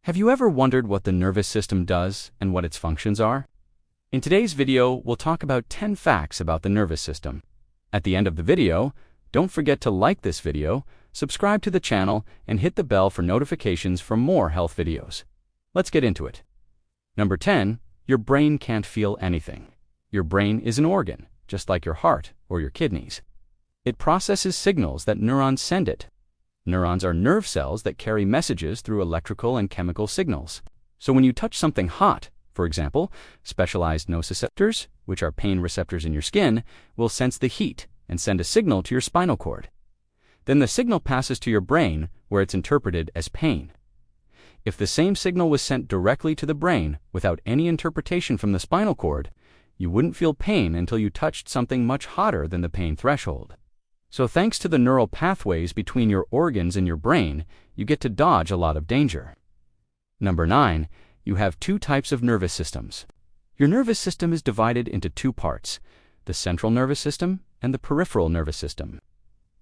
Have you ever wondered what the nervous system does and what its functions are? In today's video, we'll talk about 10 facts about the nervous system. At the end of the video, don't forget to like this video, subscribe to the channel, and hit the bell for notifications for more health videos. Let's get into it. Number 10, your brain can't feel anything. Your brain is an organ, just like your heart or your kidneys. It processes signals that neurons send it. Neurons are nerve cells that carry messages through electrical and chemical signals. So when you touch something hot, for example, specialized nociceptors, which are pain receptors in your skin, will sense the heat and send a signal to your spinal cord. Then the signal passes to your brain, where it's interpreted as pain. If the same signal was sent directly to the brain without any interpretation from the spinal cord, you wouldn't feel pain until you touched something much hotter than the pain threshold. So thanks to the neural pathways between your organs and your brain, you get to dodge a lot of danger. Number 9, you have two types of nervous systems. Your nervous system is divided into two parts, the central nervous system and the peripheral nervous system.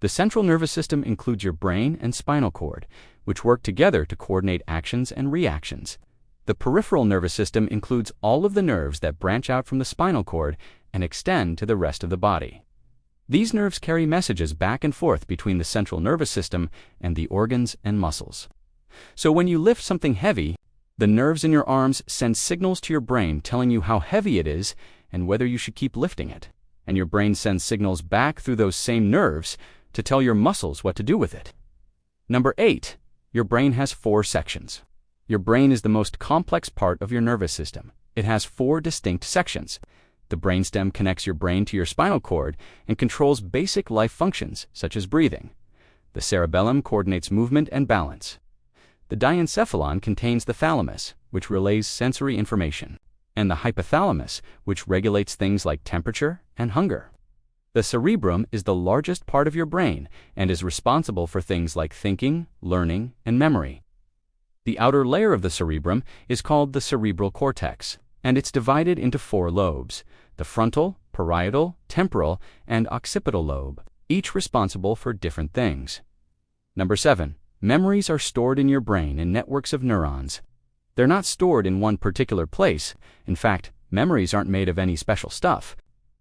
The central nervous system includes your brain and spinal cord, which work together to coordinate actions and reactions. The peripheral nervous system includes all of the nerves that branch out from the spinal cord and extend to the rest of the body. These nerves carry messages back and forth between the central nervous system and the organs and muscles. So when you lift something heavy, the nerves in your arms send signals to your brain telling you how heavy it is and whether you should keep lifting it. And your brain sends signals back through those same nerves to tell your muscles what to do with it. Number 8, your brain has 4 sections. Your brain is the most complex part of your nervous system. It has 4 distinct sections. The brainstem connects your brain to your spinal cord and controls basic life functions, such as breathing. The cerebellum coordinates movement and balance. The diencephalon contains the thalamus, which relays sensory information, and the hypothalamus, which regulates things like temperature and hunger. The cerebrum is the largest part of your brain and is responsible for things like thinking, learning, and memory. The outer layer of the cerebrum is called the cerebral cortex, and it's divided into 4 lobes: the frontal, parietal, temporal, and occipital lobe, each responsible for different things. Number 7, memories are stored in your brain in networks of neurons. They're not stored in one particular place. In fact, memories aren't made of any special stuff.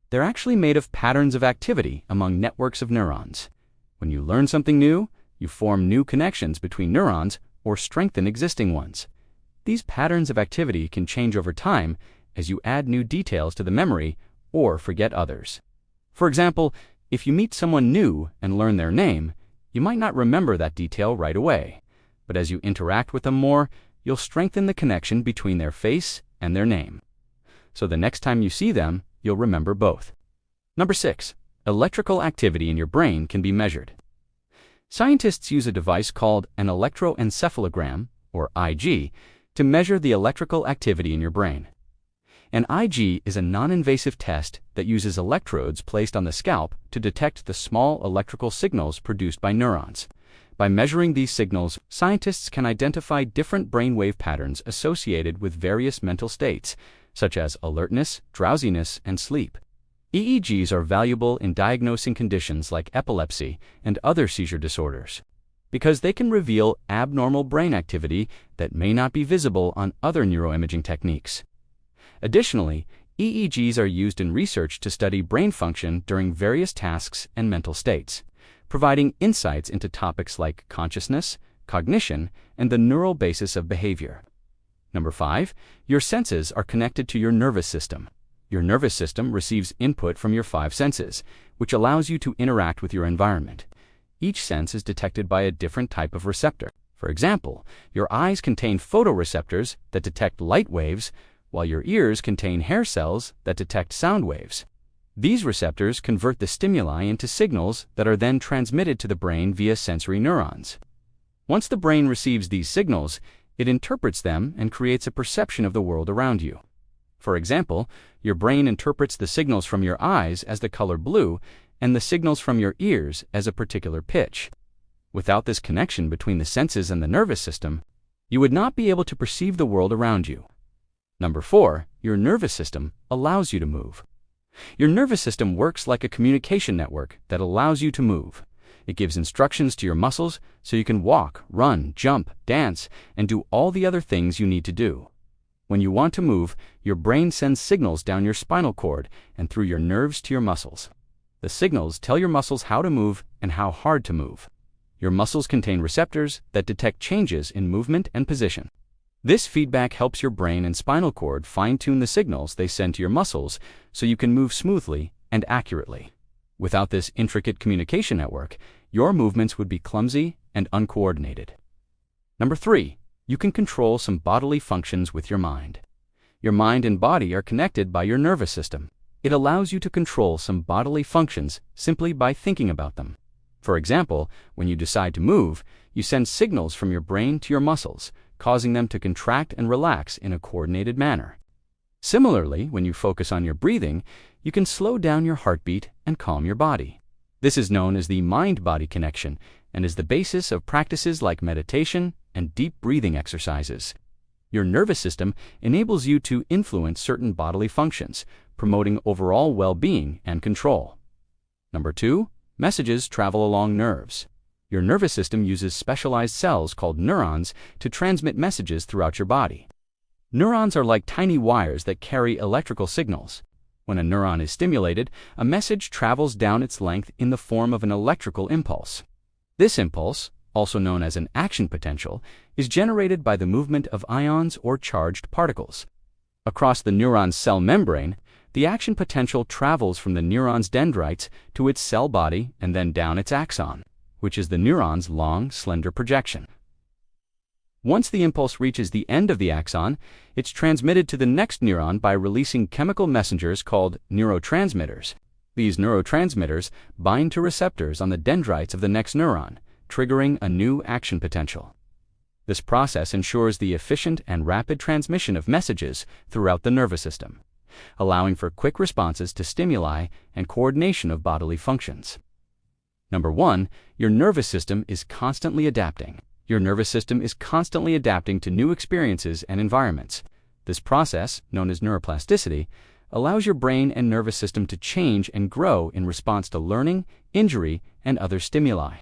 They're actually made of patterns of activity among networks of neurons. When you learn something new, you form new connections between neurons or strengthen existing ones. These patterns of activity can change over time as you add new details to the memory or forget others. For example, if you meet someone new and learn their name, you might not remember that detail right away, but as you interact with them more, you'll strengthen the connection between their face and their name. So the next time you see them, you'll remember both. Number 6, electrical activity in your brain can be measured. Scientists use a device called an electroencephalogram, or IG, to measure the electrical activity in your brain. An IG is a non-invasive test that uses electrodes placed on the scalp to detect the small electrical signals produced by neurons. By measuring these signals, scientists can identify different brainwave patterns associated with various mental states, such as alertness, drowsiness, and sleep. EEGs are valuable in diagnosing conditions like epilepsy and other seizure disorders, because they can reveal abnormal brain activity that may not be visible on other neuroimaging techniques. Additionally, EEGs are used in research to study brain function during various tasks and mental states, providing insights into topics like consciousness, cognition, and the neural basis of behavior. Number 5, your senses are connected to your nervous system. Your nervous system receives input from your 5 senses, which allows you to interact with your environment. Each sense is detected by a different type of receptor. For example, your eyes contain photoreceptors that detect light waves, while your ears contain hair cells that detect sound waves. These receptors convert the stimuli into signals that are then transmitted to the brain via sensory neurons. Once the brain receives these signals, it interprets them and creates a perception of the world around you. For example, your brain interprets the signals from your eyes as the color blue and the signals from your ears as a particular pitch. Without this connection between the senses and the nervous system, you would not be able to perceive the world around you. Number 4, your nervous system allows you to move. Your nervous system works like a communication network that allows you to move. It gives instructions to your muscles so you can walk, run, jump, dance, and do all the other things you need to do. When you want to move, your brain sends signals down your spinal cord and through your nerves to your muscles. The signals tell your muscles how to move and how hard to move. Your muscles contain receptors that detect changes in movement and position. This feedback helps your brain and spinal cord fine-tune the signals they send to your muscles so you can move smoothly and accurately. Without this intricate communication network, your movements would be clumsy and uncoordinated. Number 3, you can control some bodily functions with your mind. Your mind and body are connected by your nervous system. It allows you to control some bodily functions simply by thinking about them. For example, when you decide to move, you send signals from your brain to your muscles, causing them to contract and relax in a coordinated manner. Similarly, when you focus on your breathing, you can slow down your heartbeat and calm your body. This is known as the mind-body connection and is the basis of practices like meditation and deep breathing exercises. Your nervous system enables you to influence certain bodily functions, promoting overall well-being and control. Number 2, messages travel along nerves. Your nervous system uses specialized cells called neurons to transmit messages throughout your body. Neurons are like tiny wires that carry electrical signals. When a neuron is stimulated, a message travels down its length in the form of an electrical impulse. This impulse, also known as an action potential, is generated by the movement of ions or charged particles. Across the neuron's cell membrane, the action potential travels from the neuron's dendrites to its cell body and then down its axon, which is the neuron's long, slender projection. Once the impulse reaches the end of the axon, it's transmitted to the next neuron by releasing chemical messengers called neurotransmitters. These neurotransmitters bind to receptors on the dendrites of the next neuron, triggering a new action potential. This process ensures the efficient and rapid transmission of messages throughout the nervous system, allowing for quick responses to stimuli and coordination of bodily functions. Number 1, your nervous system is constantly adapting. Your nervous system is constantly adapting to new experiences and environments. This process, known as neuroplasticity, allows your brain and nervous system to change and grow in response to learning, injury, and other stimuli.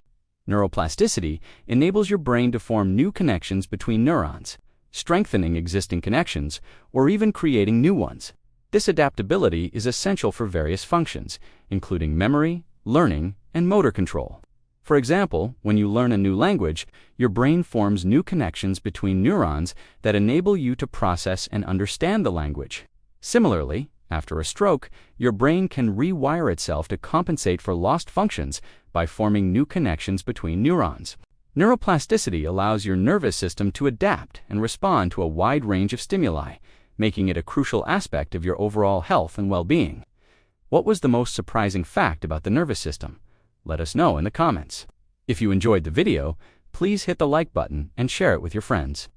Neuroplasticity enables your brain to form new connections between neurons, strengthening existing connections, or even creating new ones. This adaptability is essential for various functions, including memory, learning, and motor control. For example, when you learn a new language, your brain forms new connections between neurons that enable you to process and understand the language. Similarly, after a stroke, your brain can rewire itself to compensate for lost functions by forming new connections between neurons. Neuroplasticity allows your nervous system to adapt and respond to a wide range of stimuli, making it a crucial aspect of your overall health and well-being. What was the most surprising fact about the nervous system? Let us know in the comments. If you enjoyed the video, please hit the like button and share it with your friends.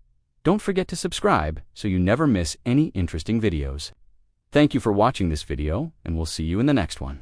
Don't forget to subscribe so you never miss any interesting videos. Thank you for watching this video, and we'll see you in the next one.